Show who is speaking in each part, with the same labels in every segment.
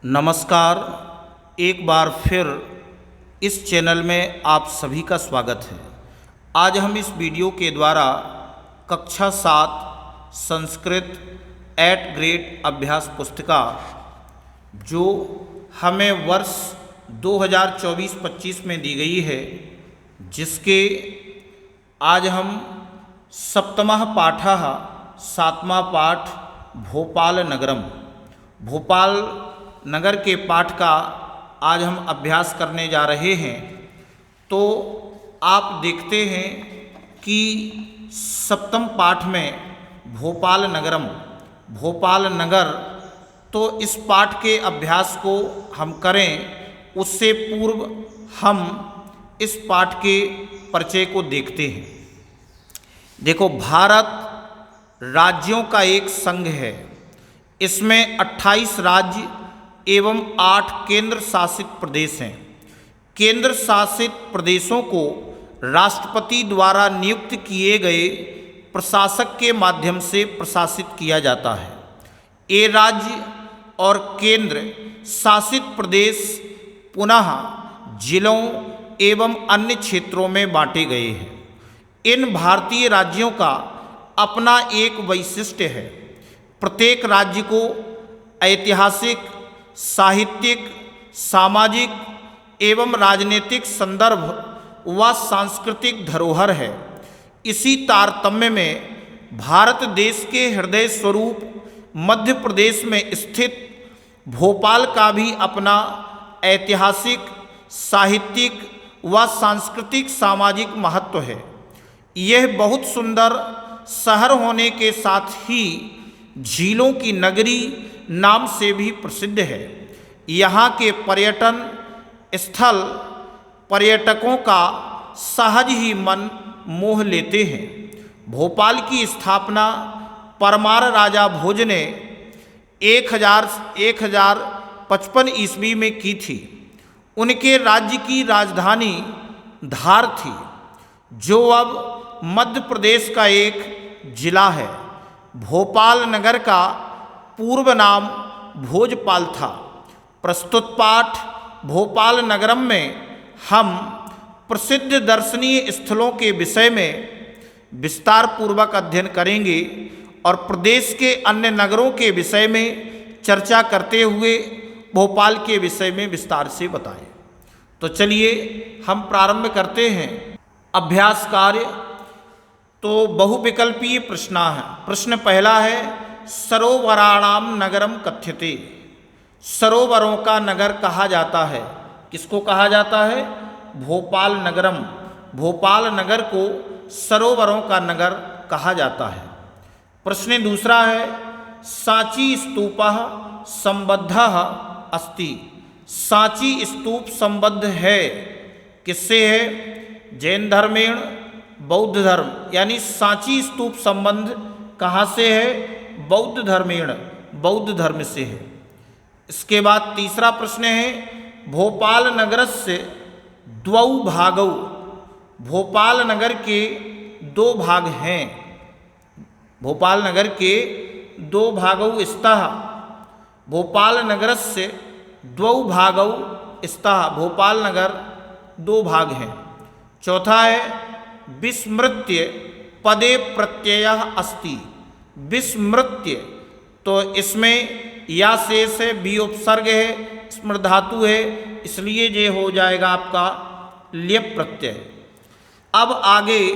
Speaker 1: नमस्कार। एक बार फिर इस चैनल में आप सभी का स्वागत है। आज हम इस वीडियो के द्वारा कक्षा 7 संस्कृत 8 ग्रेड अभ्यास पुस्तिका जो हमें वर्ष 2024-25 में दी गई है, जिसके आज हम सप्तमः पाठः 7वां पाठ भोपाल नगरम, भोपाल नगर के पाठ का आज हम अभ्यास करने जा रहे हैं। तो आप देखते हैं कि सप्तम पाठ में भोपाल नगरम, भोपाल नगर, तो इस पाठ के अभ्यास को हम करें उससे पूर्व हम इस पाठ के परिचय को देखते हैं। देखो, भारत राज्यों का एक संघ है। इसमें 28 राज्य एवं 8 केंद्र शासित प्रदेश हैं। केंद्र शासित प्रदेशों को राष्ट्रपति द्वारा नियुक्त किए गए प्रशासक के माध्यम से प्रशासित किया जाता है। ये राज्य और केंद्र शासित प्रदेश पुनः जिलों एवं अन्य क्षेत्रों में बांटे गए हैं। इन भारतीय राज्यों का अपना एक वैशिष्ट्य है। प्रत्येक राज्य को ऐतिहासिक, साहित्यिक, सामाजिक एवं राजनीतिक संदर्भ व सांस्कृतिक धरोहर है। इसी तारतम्य में भारत देश के हृदय स्वरूप मध्य प्रदेश में स्थित भोपाल का भी अपना ऐतिहासिक, साहित्यिक व सांस्कृतिक सामाजिक महत्व है। यह बहुत सुंदर शहर होने के साथ ही झीलों की नगरी नाम से भी प्रसिद्ध है। यहाँ के पर्यटन स्थल पर्यटकों का सहज ही मन मोह लेते हैं। भोपाल की स्थापना परमार राजा भोज ने 1055 ईस्वी में की थी। उनके राज्य की राजधानी धार थी, जो अब मध्य प्रदेश का एक जिला है। भोपाल नगर का पूर्व नाम भोजपाल था। प्रस्तुत पाठ भोपाल नगरम में हम प्रसिद्ध दर्शनीय स्थलों के विषय में विस्तार पूर्वक अध्ययन करेंगे और प्रदेश के अन्य नगरों के विषय में चर्चा करते हुए भोपाल के विषय में विस्तार से बताएं। तो चलिए हम प्रारंभ करते हैं अभ्यास कार्य। तो बहुविकल्पीय प्रश्न है। प्रश्न पहला है, सरोवराणाम नगरम कथ्यते। सरोवरों का नगर कहा जाता है। किसको कहा जाता है? भोपाल नगरम। भोपाल नगर को सरोवरों का नगर कहा जाता है। प्रश्न दूसरा है, सांची स्तूपः संबद्धः अस्ति। सांची स्तूप संबद्ध है। किससे है? जैन धर्मेण बौद्ध धर्म, यानी सांची स्तूप संबंध कहाँ से है? बौद्ध धर्मेण, बौद्ध धर्म से है। इसके बाद तीसरा प्रश्न है, भोपाल नगरस्य द्वौ भागौ। भोपाल नगर के 2 भाग हैं। भोपाल नगर के 2 भागौ स्तः। भोपाल नगरस्य द्वौ भागौ स्तः। भोपाल नगर 2 भाग हैं। चौथा है, विस्मृत्य पदे प्रत्ययः अस्ति। विस्मृत्य, तो इसमें या शेष है, बी उपसर्ग है, स्मृत धातु है, इसलिए ये हो जाएगा आपका ल्यप प्रत्यय। अब आगे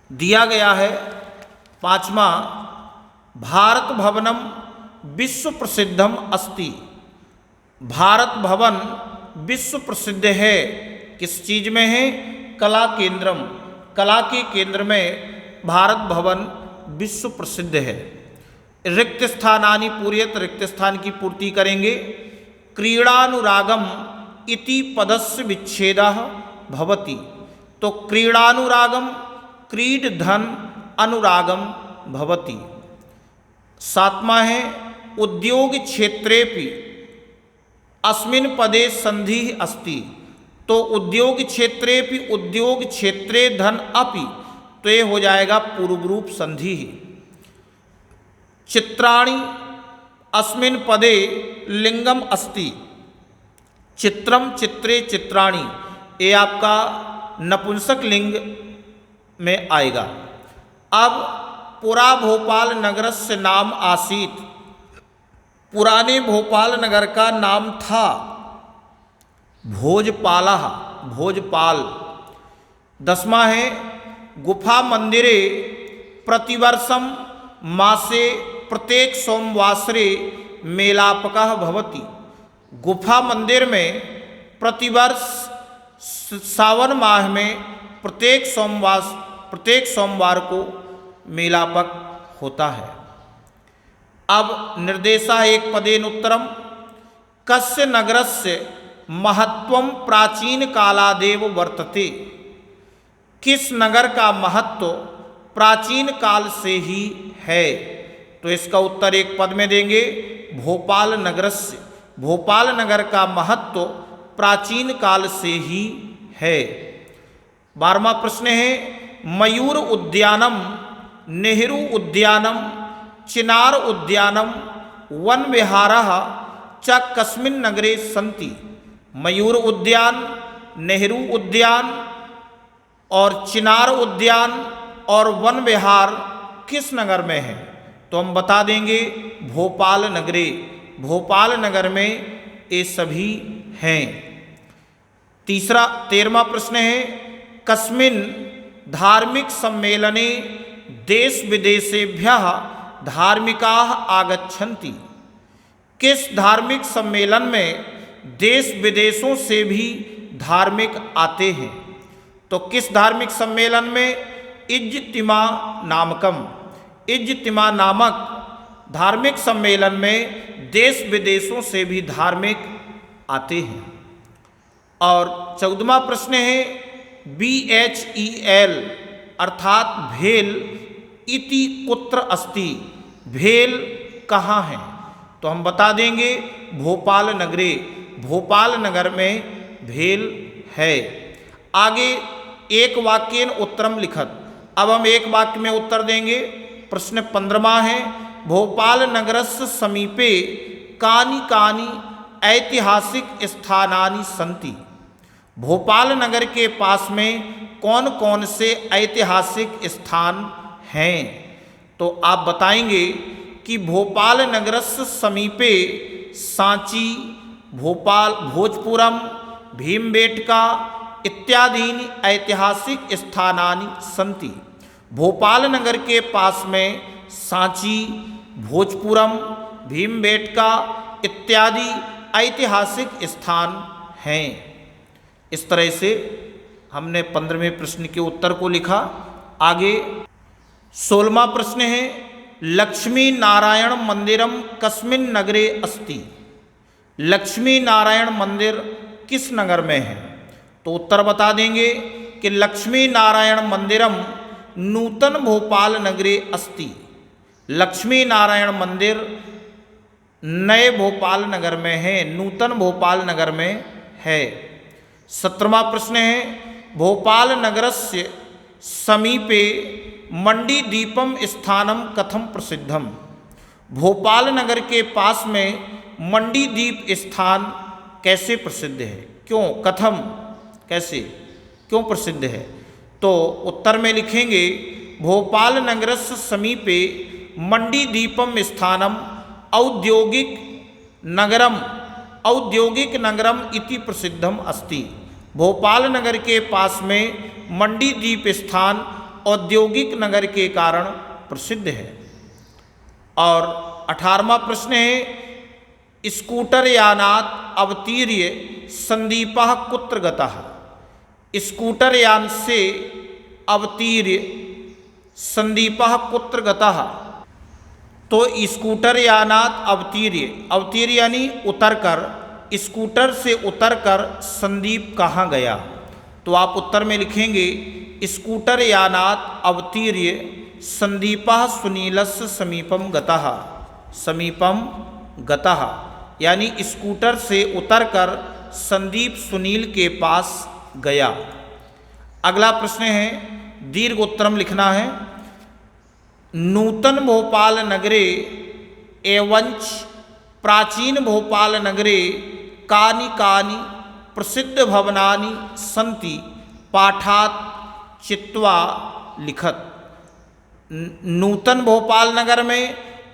Speaker 1: दिया गया है 5वां, भारत भवनम विश्व प्रसिद्धम अस्ति। भारत भवन विश्व प्रसिद्ध है। किस चीज में है? कला केंद्रम। कला के केंद्र में भारत भवन विश्व प्रसिद्ध है। रिक्त स्थानानि पूरयत, रिक्त स्थान की पूर्ति करेंगे। क्रीड़ानुरागम इति पदस्य विच्छेदः भवति। तो क्रीड़ानुरागम, क्रीड धन अनुरागम भवति। 7वां है, उद्योग क्षेत्रेपि अस्मिन् पदे संधिः अस्ति। तो उद्योग क्षेत्रेपि, उद्योग क्षेत्रे धन अपि, तो ये हो जाएगा पूर्व रूप संधि। चित्राणि अस्मिन् पदे लिंगम अस्ति, चित्रम चित्रे चित्राणि, ये आपका नपुंसक लिंग में आएगा। अब पुरा भोपाल नगरस्य नाम आसीत, पुराने भोपाल नगर का नाम था भोजपाला, भोजपाल। 10वां है गुफा मंदिरे प्रतिवर्षम मासे प्रत्येक सोमवासरे मेलापकः भवति। गुफा मंदिर में प्रतिवर्ष सावन माह में प्रत्येक सोमवार को मेलापक होता है। अब निर्देशा एक पदेन उत्तरम, कस्य नगरस्य महत्वम प्राचीन कालादेव वर्तते, किस नगर का महत्व प्राचीन काल से ही है। तो इसका उत्तर एक पद में देंगे, भोपाल नगरस्य, भोपाल नगर का महत्व प्राचीन काल से ही है। 12वां प्रश्न है मयूर उद्यानम, नेहरू उद्यानम, चिनार उद्यानम, वन विहारः च कस्मिन् नगरे सन्ति। मयूर उद्यान, नेहरू उद्यान और चिनार उद्यान और वन विहार किस नगर में है। तो हम बता देंगे भोपाल नगरे, भोपाल नगर में ये सभी हैं। 13वां प्रश्न है कस्मिन् धार्मिक सम्मेलने देश विदेशेभ्यः धार्मिकाः आगच्छन्ति, किस धार्मिक सम्मेलन में देश विदेशों से भी धार्मिक आते हैं। तो किस धार्मिक सम्मेलन में, इज्तिमा नामकम, इज्तिमा नामक धार्मिक सम्मेलन में देश विदेशों से भी धार्मिक आते हैं। और 14वां प्रश्न है BHEL अर्थात भेल इति कुत्र अस्ति, भेल कहाँ है। तो हम बता देंगे भोपाल नगरे, भोपाल नगर में भेल है। आगे एक वाक्येन उत्तरम लिखत, अब हम एक वाक्य में उत्तर देंगे। प्रश्न 15वां है भोपाल नगरस्य समीपे कानि कानि ऐतिहासिक स्थानानि सन्ति, भोपाल नगर के पास में कौन कौन से ऐतिहासिक स्थान हैं। तो आप बताएंगे कि भोपाल नगरस्य समीपे सांची, भोपाल, भोजपुरम, भीमबेटका इत्यादीनि ऐतिहासिक स्थानानि सन्ति। भोपाल नगर के पास में सांची, भोजपुरम, भीमबेटका इत्यादि ऐतिहासिक स्थान हैं। इस तरह से हमने 15वें प्रश्न के उत्तर को लिखा। आगे 16वां प्रश्न है लक्ष्मी नारायण मंदिरम कस्मिन् नगरे अस्ति, लक्ष्मी नारायण मंदिर किस नगर में है। तो उत्तर बता देंगे कि लक्ष्मी नारायण मंदिरम नूतन भोपाल नगरे अस्ति, लक्ष्मी नारायण मंदिर नए भोपाल नगर में है, नूतन भोपाल नगर में है। 17वां प्रश्न है भोपाल नगरस्य समीपे मंडी दीपम स्थानम कथम प्रसिद्धम, भोपाल नगर के पास में मंडी दीप स्थान कैसे प्रसिद्ध है, क्यों, कथम कैसे, क्यों प्रसिद्ध है। तो उत्तर में लिखेंगे भोपाल नगरस्य समीपे मंडी दीपम स्थानम औद्योगिक नगरम इति प्रसिद्धम अस्ति, भोपाल नगर के पास में मंडी दीप स्थान औद्योगिक नगर के कारण प्रसिद्ध है। और 18वां प्रश्न है स्कूटर यानात अवतीर्य संदीपः कुत्र गतः, स्कूटर यान से अवतीर्य संदीपः कुत्र गतः। तो स्कूटर यानात अवतीर्य, अवतीर्य यानी उतरकर, स्कूटर से उतरकर संदीप कहाँ गया। तो आप उत्तर में लिखेंगे स्कूटर यानात अवतीर्य संदीपः सुनीलस्य समीपम गतः, समीपम गतः यानी स्कूटर से उतरकर संदीप सुनील के पास गया। अगला प्रश्न है दीर्घ उत्तरम लिखना है नूतन भोपाल नगरे एवंच प्राचीन भोपाल नगरे कानि कानि प्रसिद्ध भवनानि सन्ति पाठात् चित्वा लिखत। नूतन भोपाल नगर में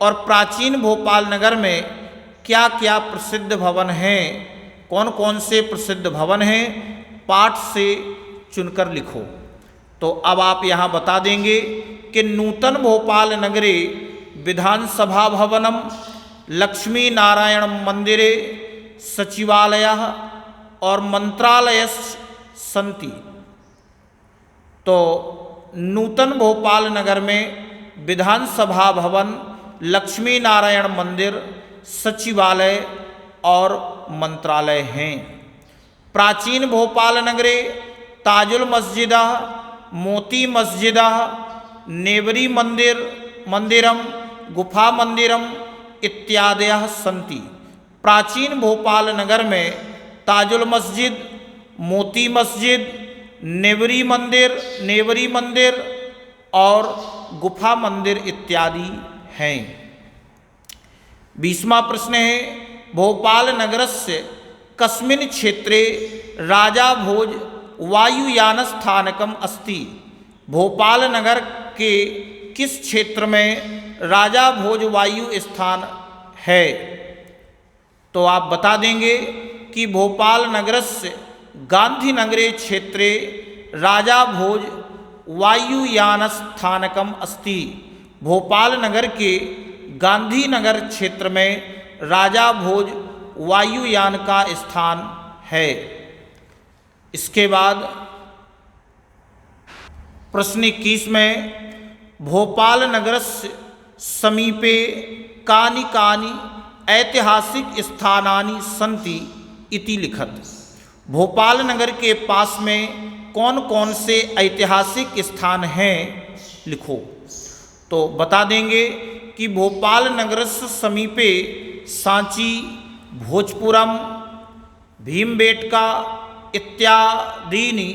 Speaker 1: और प्राचीन भोपाल नगर में क्या क्या प्रसिद्ध भवन हैं, कौन कौन से प्रसिद्ध भवन हैं, पाठ से चुनकर लिखो। तो अब आप यहाँ बता देंगे कि नूतन भोपाल नगरे विधानसभा भवनम लक्ष्मी नारायण मंदिरे सचिवालयः और मंत्रालयः सन्ति। तो नूतन भोपाल नगर में विधानसभा भवन, लक्ष्मी नारायण मंदिर, सचिवालय और मंत्रालय हैं। प्राचीन भोपाल नगरे ताजुल मस्जिदः, मोती मस्जिदः, नेवरी मंदिरम, गुफा मंदिरम इत्यादयः सन्ति। प्राचीन भोपाल नगर में ताजुल मस्जिद, मोती मस्जिद, नेवरी मंदिर और गुफा मंदिर इत्यादि हैं। 20वां प्रश्न है भोपाल नगरस्य कस्मिन् क्षेत्रे राजा भोज वायुयान स्थानकम अस्ति। भोपाल नगर के किस क्षेत्र में राजा भोज वायु स्थान है। तो आप बता देंगे कि भोपाल नगरस्य गांधीनगरे क्षेत्रे राजा भोज वायुयान स्थानकम अस्ति। भोपाल नगर के गांधीनगर क्षेत्र में राजा भोज वायुयान का स्थान है। इसके बाद प्रश्न 21 में भोपाल नगरस्य समीपे कानि कानि ऐतिहासिक स्थानानि सन्ति इति लिखत। भोपाल नगर के पास में कौन कौन से ऐतिहासिक स्थान हैं, लिखो। तो बता देंगे कि भोपाल नगर से समीपे सांची, भोजपुरम, भीमबेटका इत्यादीनि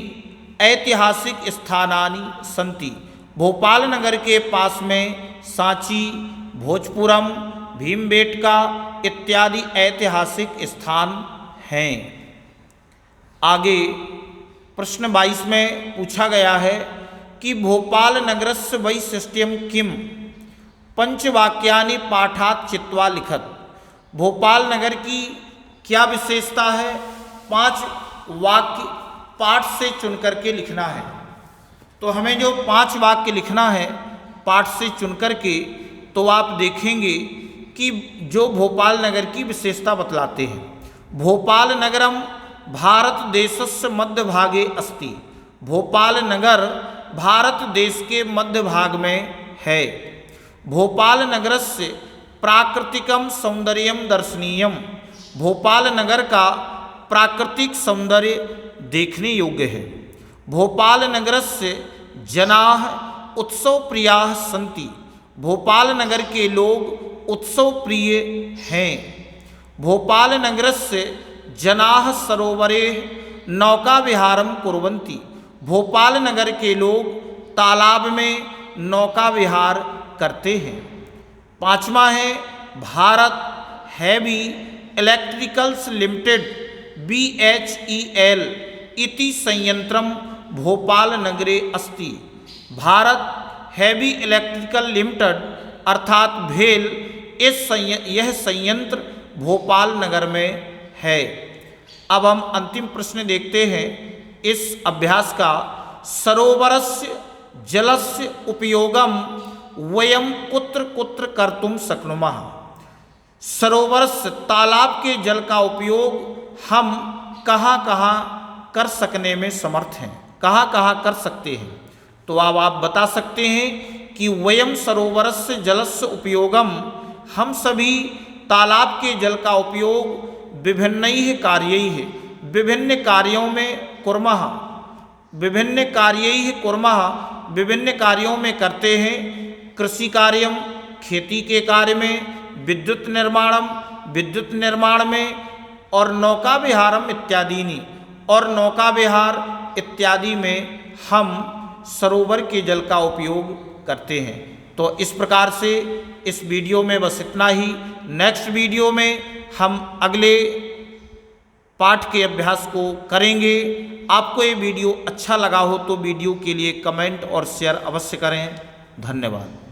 Speaker 1: ऐतिहासिक स्थानानि सन्ति। भोपाल नगर के पास में सांची, भोजपुरम, भीमबेटका इत्यादि ऐतिहासिक स्थान हैं। आगे प्रश्न 22 में पूछा गया है कि भोपाल नगरस्य वैशिष्ट्यम किम, पंचवाक्यानि पाठात् चित्वा लिखत। भोपाल नगर की क्या विशेषता है, 5 वाक्य पाठ से चुन करके लिखना है। तो हमें जो 5 वाक्य लिखना है पाठ से चुन करके, तो आप देखेंगे कि जो भोपाल नगर की विशेषता बतलाते हैं। भोपाल नगरम भारत देशस्य मध्य भागे अस्ति। भोपाल नगर भारत देश के मध्य भाग में है। भोपाल नगरस्य प्राकृतिकम सौंदर्यम दर्शनीयम। भोपाल नगर का प्राकृतिक सौंदर्य देखने योग्य है। भोपाल नगरस्य जनाः उत्सव प्रियाः सन्ति। भोपाल नगर के लोग उत्सव प्रिय हैं। भोपाल नगरस्य जनाः सरोवरे नौका विहारम कुर्वन्ति। भोपाल नगर के लोग तालाब में नौका विहार करते हैं। 5वां है Bharat heavy electricals limited BHEL इति संयंत्रम भोपाल नगरे अस्ति। भारत हैवी इलेक्ट्रिकल लिमिटेड अर्थात भेल यह संयंत्र भोपाल नगर में है। अब हम अंतिम प्रश्न देखते हैं इस अभ्यास का। सरोवरस्य जलस्य उपयोगम वयम कुत्र कुत्र कर्तुम शक्नुमः। सरोवर से तालाब के जल का उपयोग हम कहाँ कहाँ कर सकने में समर्थ हैं, कहाँ कहाँ कर सकते हैं। तो अब आप बता सकते हैं कि वयम सरोवरस्य जलस्य उपयोगम, हम सभी तालाब के जल का उपयोग विभिन्नैः कार्यैः, विभिन्न कार्यों में कुर्मः, विभिन्न कार्यैः कुर्मः, विभिन्न कार्यों में करते हैं। कृषि कार्यम, खेती के कार्य में, विद्युत निर्माणम, विद्युत निर्माण में, और नौका विहारम इत्यादि, और नौका विहार इत्यादि में हम सरोवर के जल का उपयोग करते हैं। तो इस प्रकार से इस वीडियो में बस इतना ही। नेक्स्ट वीडियो में हम अगले पाठ के अभ्यास को करेंगे। आपको ये वीडियो अच्छा लगा हो तो वीडियो के लिए कमेंट और शेयर अवश्य करें। धन्यवाद।